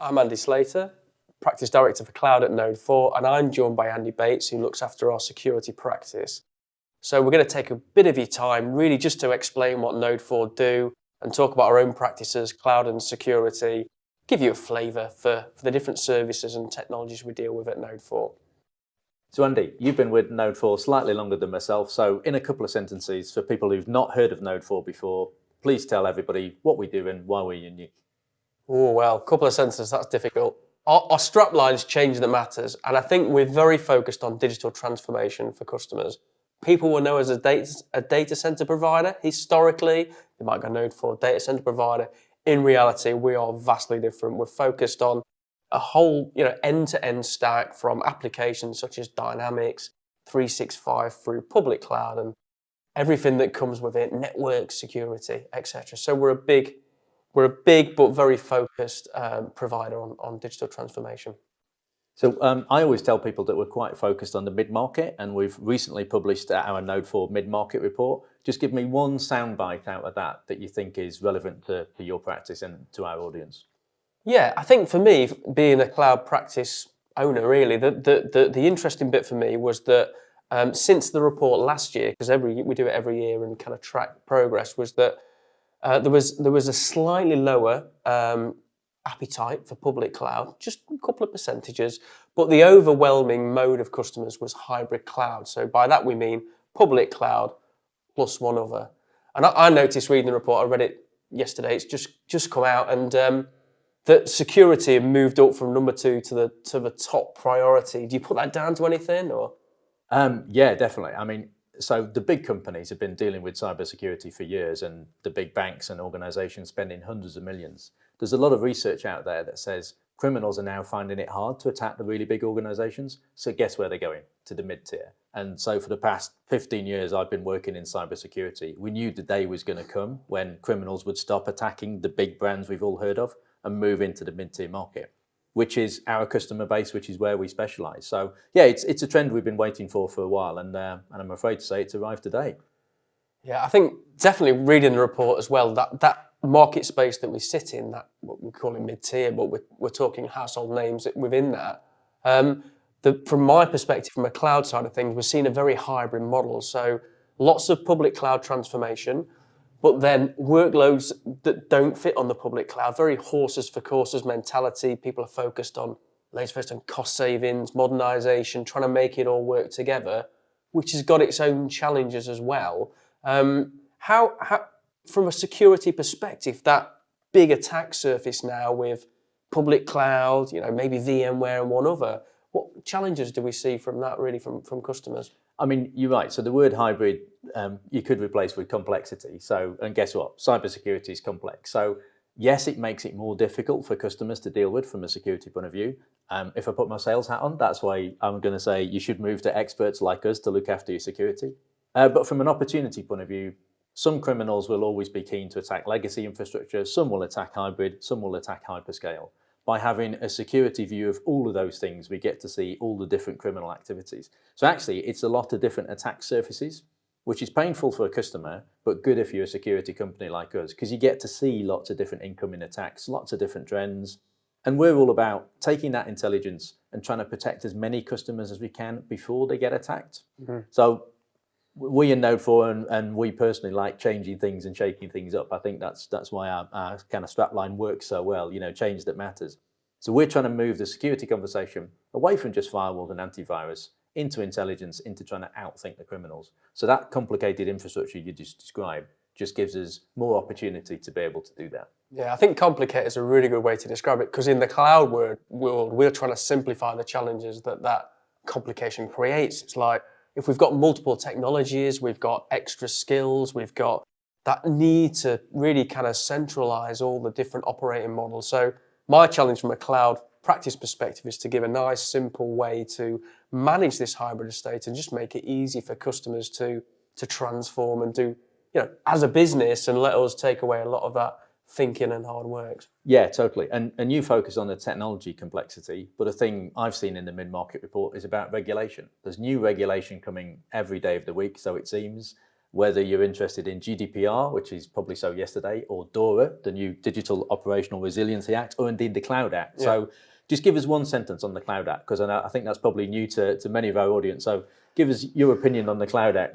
I'm Andy Slater, Practice Director for Cloud at Node4, and I'm joined by Andy Bates, who looks after our security practice. So we're going to take a bit of your time, really just to explain what Node4 do and talk about our own practices, cloud and security, give you a flavour for the different services and technologies we deal with at Node4. So Andy, you've been with Node4 slightly longer than myself, so in a couple of sentences, for people who've not heard of Node4 before, please tell everybody what we do and why we're unique. Oh, well, a couple of sentences, that's difficult. Our strapline's change that matters, and I think we're very focused on digital transformation for customers. People will know us as a data center provider. Historically, they might go Node4 data center provider. In reality, we are vastly different. We're focused on a whole, end-to-end stack from applications such as Dynamics 365 through public cloud and everything that comes with it, network security, etc. So we're a big but very focused provider on digital transformation. So I always tell people that we're quite focused on the mid-market, and we've recently published our Node4 mid-market report. Just give me one soundbite out of that you think is relevant to your practice and to our audience. Yeah, I think for me, being a cloud practice owner, really, the interesting bit for me was that since the report last year, because we do it every year and kind of track progress, was that there was a slightly lower appetite for public cloud, just a couple of percentages, but the overwhelming mode of customers was hybrid cloud. So by that we mean public cloud plus one other. And I noticed reading the report, I read it yesterday, it's just come out, and that security moved up from number 2 to the top priority. Do you put that down to anything, or? Yeah, definitely. I mean, so the big companies have been dealing with cybersecurity for years, and the big banks and organizations spending hundreds of millions. There's a lot of research out there that says criminals are now finding it hard to attack the really big organizations. So guess where they're going? To the mid-tier. And so for the past 15 years, I've been working in cybersecurity. We knew the day was going to come when criminals would stop attacking the big brands we've all heard of and move into the mid-tier market, which is our customer base, which is where we specialize. So yeah, it's a trend we've been waiting for a while, and I'm afraid to say it's arrived today. Yeah, I think definitely reading the report as well, that market space that we sit in, that what we call it mid-tier, but we're talking household names within that. From my perspective, from a cloud side of things, we're seeing a very hybrid model. So lots of public cloud transformation, but then workloads that don't fit on the public cloud, very horses for courses mentality. People are focused on cost savings, modernization, trying to make it all work together, which has got its own challenges as well. How, from a security perspective, that big attack surface now with public cloud, maybe VMware and one other, what challenges do we see from that, really, from customers? I mean, you're right. So the word hybrid, you could replace with complexity. So, and guess what? Cybersecurity is complex. So yes, it makes it more difficult for customers to deal with from a security point of view. If I put my sales hat on, that's why I'm going to say you should move to experts like us to look after your security. But from an opportunity point of view, some criminals will always be keen to attack legacy infrastructure. Some will attack hybrid. Some will attack hyperscale. By having a security view of all of those things, we get to see all the different criminal activities. So actually, it's a lot of different attack surfaces, which is painful for a customer, but good if you're a security company like us, because you get to see lots of different incoming attacks, lots of different trends. And we're all about taking that intelligence and trying to protect as many customers as we can before they get attacked. Mm-hmm. So we in Node4 and we personally like changing things and shaking things up. I think that's why our kind of strapline works so well, change that matters. So we're trying to move the security conversation away from just firewalls and antivirus into intelligence, into trying to outthink the criminals. So that complicated infrastructure you just described just gives us more opportunity to be able to do that. Yeah, I think complicated is a really good way to describe it, because in the cloud world, we're trying to simplify the challenges that complication creates. It's like, if we've got multiple technologies, we've got extra skills, we've got that need to really kind of centralize all the different operating models. So my challenge from a cloud practice perspective is to give a nice, simple way to manage this hybrid estate and just make it easy for customers to transform and do, as a business, and let us take away a lot of that thinking and hard work. Yeah, totally. And you focus on the technology complexity, but a thing I've seen in the mid-market report is about regulation. There's new regulation coming every day of the week, so it seems. whether you're interested in GDPR, which is probably so yesterday, or DORA, the new Digital Operational Resiliency Act, or indeed the Cloud Act. Yeah. So just give us one sentence on the Cloud Act, because I think that's probably new to many of our audience. So give us your opinion on the Cloud Act.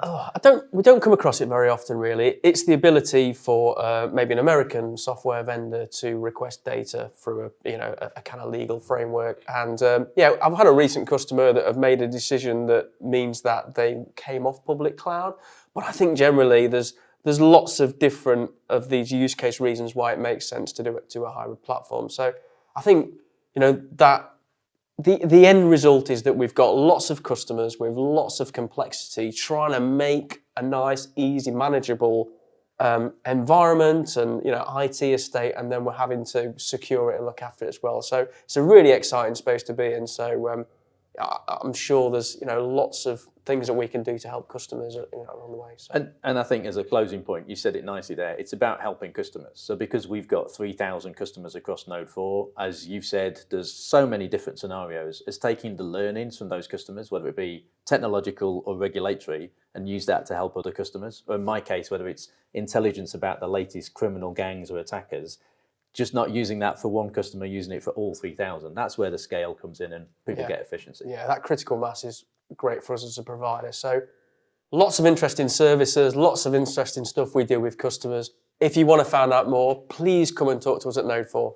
We don't come across it very often, really. It's the ability for maybe an American software vendor to request data through a kind of legal framework. And I've had a recent customer that have made a decision that means that they came off public cloud. But I think generally there's lots of different of these use case reasons why it makes sense to do it to a hybrid platform. So I think that the end result is that we've got lots of customers with lots of complexity trying to make a nice, easy, manageable environment and IT estate, and then we're having to secure it and look after it as well. So it's a really exciting space to be in. So I'm sure there's lots of things that we can do to help customers along the way. So. And I think as a closing point, you said it nicely there, it's about helping customers. So because we've got 3,000 customers across Node4, as you've said, there's so many different scenarios. It's taking the learnings from those customers, whether it be technological or regulatory, and use that to help other customers. Or in my case, whether it's intelligence about the latest criminal gangs or attackers, just not using that for one customer, using it for all 3,000. That's where the scale comes in and people get efficiency. Yeah, that critical mass is great for us as a provider. So lots of interesting services, lots of interesting stuff we do with customers. If you want to find out more, please come and talk to us at Node4.